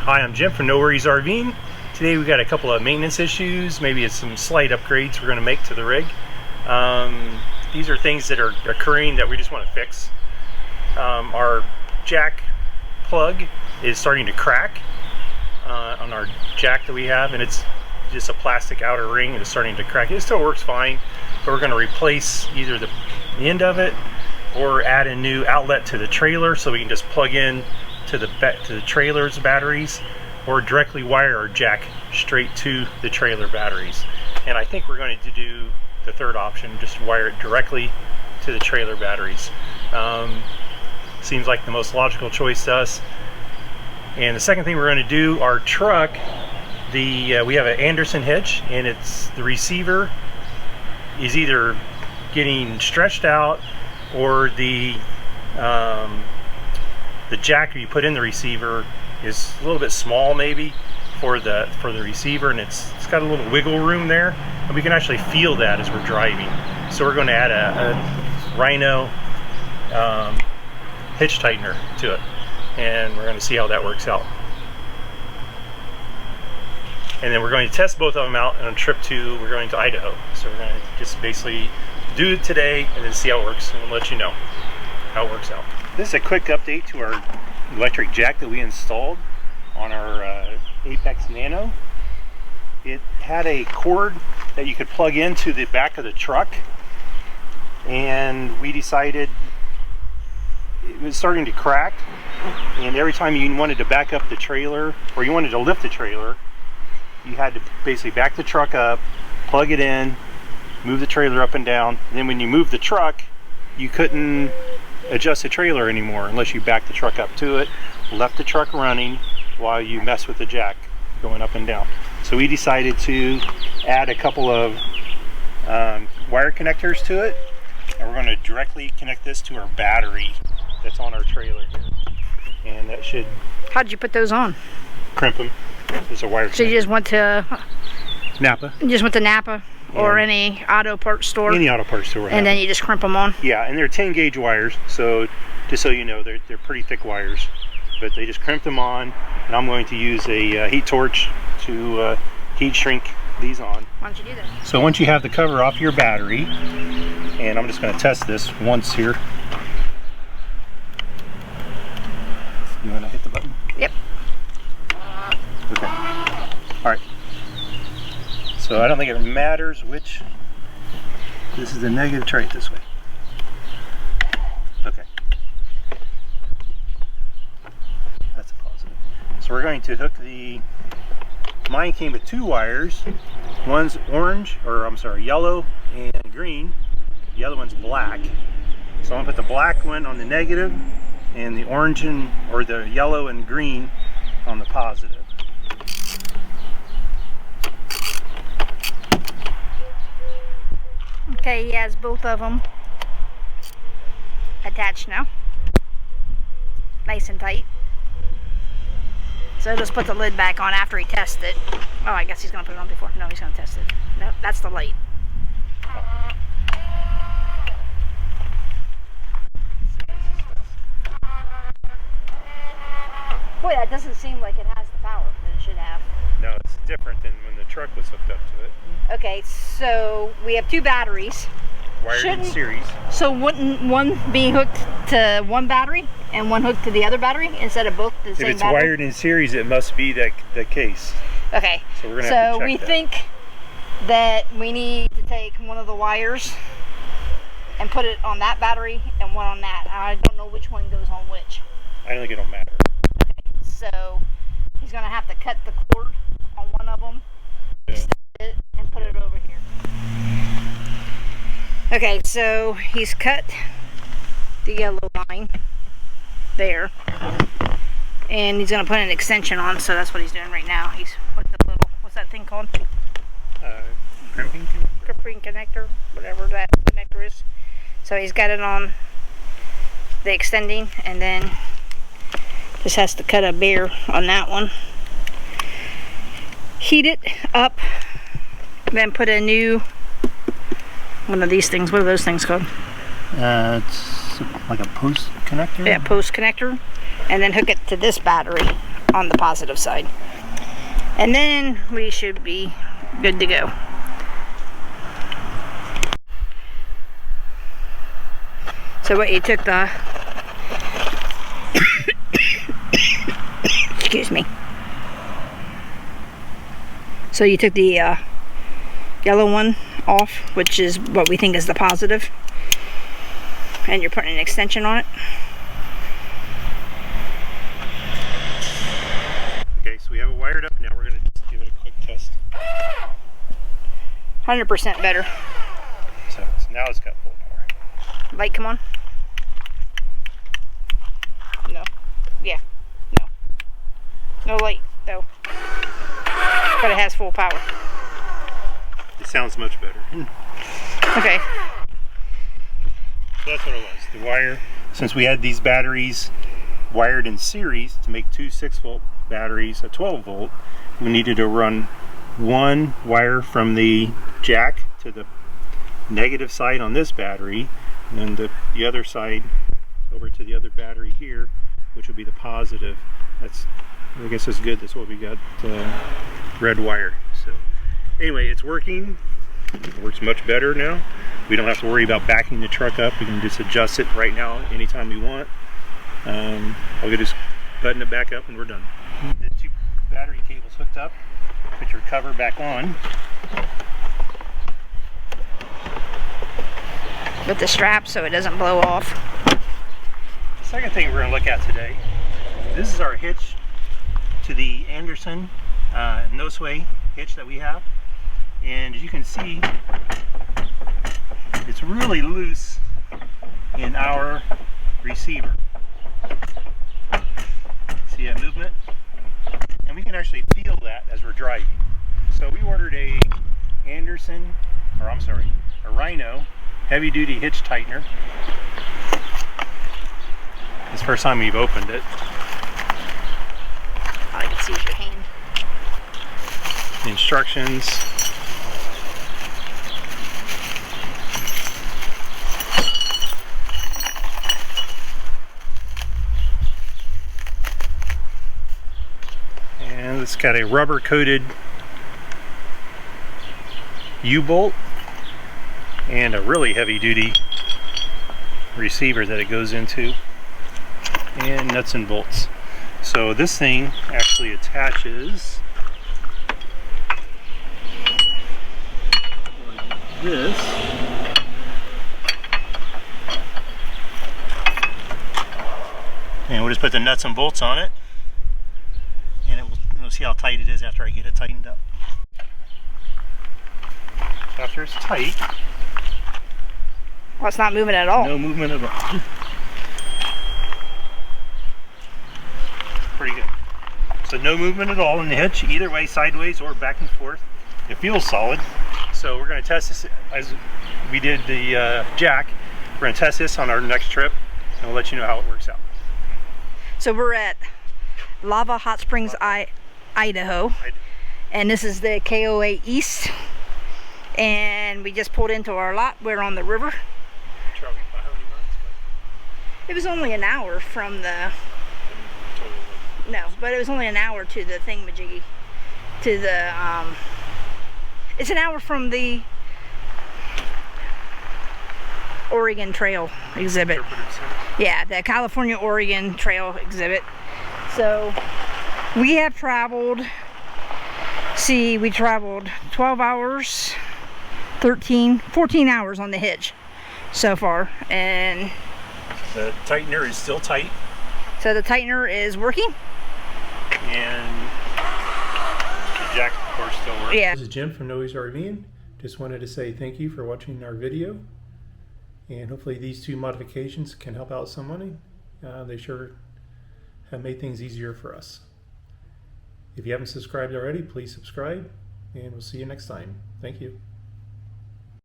Hi, I'm Jim from No Worries RVing. Today we got a couple of maintenance issues, maybe it's some slight upgrades we're going to make to the rig. These are things that are occurring that we just want to fix. Our jack plug is starting to crack on our jack that we have, and it's just a plastic outer ring and it's starting to crack. It still works fine, but we're going to replace either the end of it or add a new outlet to the trailer so we can just plug in to the trailer's batteries, or directly wire our jack straight to the trailer batteries. And I think we're going to do the third option, just wire it directly to the trailer batteries. Seems like the most logical choice to us. And the second thing we're going to do, our truck, we have an Anderson hitch, and the receiver is either getting stretched out, or the jack you put in the receiver is a little bit small maybe for the receiver, and it's got a little wiggle room there, and we can actually feel that as we're driving. So we're going to add a Rhino hitch tightener to it, and we're going to see how that works out. And then we're going to test both of them out on a trip we're going to Idaho. So we're going to just basically do it today and then see how it works, and we'll let you know how it works out. This is a quick update to our electric jack that we installed on our Apex Nano. It had a cord that you could plug into the back of the truck, and we decided it was starting to crack, and every time you wanted to back up the trailer or you wanted to lift the trailer, you had to basically back the truck up, plug it in, move the trailer up and down, and then when you move the truck, you couldn't adjust the trailer anymore unless you backed the truck up to it, left the truck running while you mess with the jack going up and down. So we decided to add a couple of wire connectors to it, and we're going to directly connect this to our battery that's on our trailer here. And that should... How'd you put those on? Crimp them. There's a wire connector. So you just went to... Napa. You just went to Napa? Or any auto parts store? Any auto parts store. And then you just crimp them on? Yeah, and they're 10 gauge wires, so just so you know, they're pretty thick wires. But they just crimp them on, and I'm going to use a heat torch to heat shrink these on. Why don't you do that? So once you have the cover off your battery, and I'm just going to test this once here. You want to hit the button? Yep. Okay. All right. So I don't think it matters which. This is the negative. Try it this way. Okay. That's a positive. So we're going to hook mine came with two wires. One's orange, or I'm sorry, yellow and green. The other one's black. So I'm going to put the black one on the negative and the orange or the yellow and green on the positive. Okay, he has both of them attached now. Nice and tight. So just put the lid back on after he tests it. Oh, I guess he's going to put it on before. No, he's going to test it. No, that's the light. Boy, that doesn't seem like it has the power that it should have. No, it's different than when the truck was hooked up to it. Okay, so we have two batteries. Wired in series. So wouldn't one be hooked to one battery and one hooked to the other battery instead of both the same battery? If it's wired in series, it must be the case. Okay. So we're gonna have to check we that. think that we need to take one of the wires and put it on that battery and one on that. I don't know which one goes on which. I don't think it'll matter. Okay. So he's gonna have to cut the cord on one of them, extend it, and put it over here. Okay, so he's cut the yellow line there, and he's gonna put an extension on. So that's what he's doing right now. He's put the little, what's that thing called? Crimping connector? Crimping connector, whatever that connector is. So he's got it on the extending, and then just has to cut a bear on that one. Heat it up, then put a new one of these things. What are those things called? It's like a post connector? Yeah, post connector. And then hook it to this battery on the positive side. And then we should be good to go. So what, you took the excuse me. So you took the yellow one off, which is what we think is the positive, and you're putting an extension on it. Okay, so we have it wired up. Now we're going to just give it a quick test. 100% better. So now it's got full power. Light, come on. No. Yeah. No. No light, though. But it has full power. It sounds much better. Okay. So that's what it was. The wire, since we had these batteries wired in series to make two 6-volt batteries, a 12-volt, we needed to run one wire from the jack to the negative side on this battery, and then the other side over to the other battery here, which would be the positive. That's, I guess it's good. That's what we got, red wire. So anyway, it's working. It works much better now. We don't have to worry about backing the truck up. We can just adjust it right now anytime we want. I'll just button it back up and we're done. The two battery cables hooked up. Put your cover back on. With the strap so it doesn't blow off. The second thing we're going to look at today, this is our hitch to the Anderson no sway hitch that we have. And as you can see, it's really loose in our receiver. See that movement? And we can actually feel that as we're driving. So we ordered a Rhino heavy duty hitch tightener. It's the first time we've opened it. All I can see is your hand. The instructions. And it's got a rubber coated U-bolt and a really heavy duty receiver that it goes into, and nuts and bolts. So this thing actually attaches like this. And we'll just put the nuts and bolts on it, and we'll see how tight it is after I get it tightened up. After it's tight. Well, it's not moving at all. No movement at all. Pretty good. So no movement at all in the hitch, either way, sideways or back and forth. It feels solid. So we're going to test this as we did the jack. We're going to test this on our next trip, and we'll let you know how it works out. So we're at Lava Hot Springs, Idaho, and this is the KOA East. And we just pulled into our lot. We're on the river. Traveling by how many miles? It was only an hour from the... No, but it was only an hour to the thingamajiggy. To the, it's an hour from the Oregon Trail exhibit. Yeah, the California Oregon Trail exhibit. So we have traveled, we traveled 12 hours, 14 hours on the hitch so far, and the tightener is still tight. So the tightener is working. And the jack, of course, still works. Yeah. This is Jim from Noe's RVing. Just wanted to say thank you for watching our video. And hopefully these two modifications can help out somebody. They sure have made things easier for us. If you haven't subscribed already, please subscribe. And we'll see you next time. Thank you.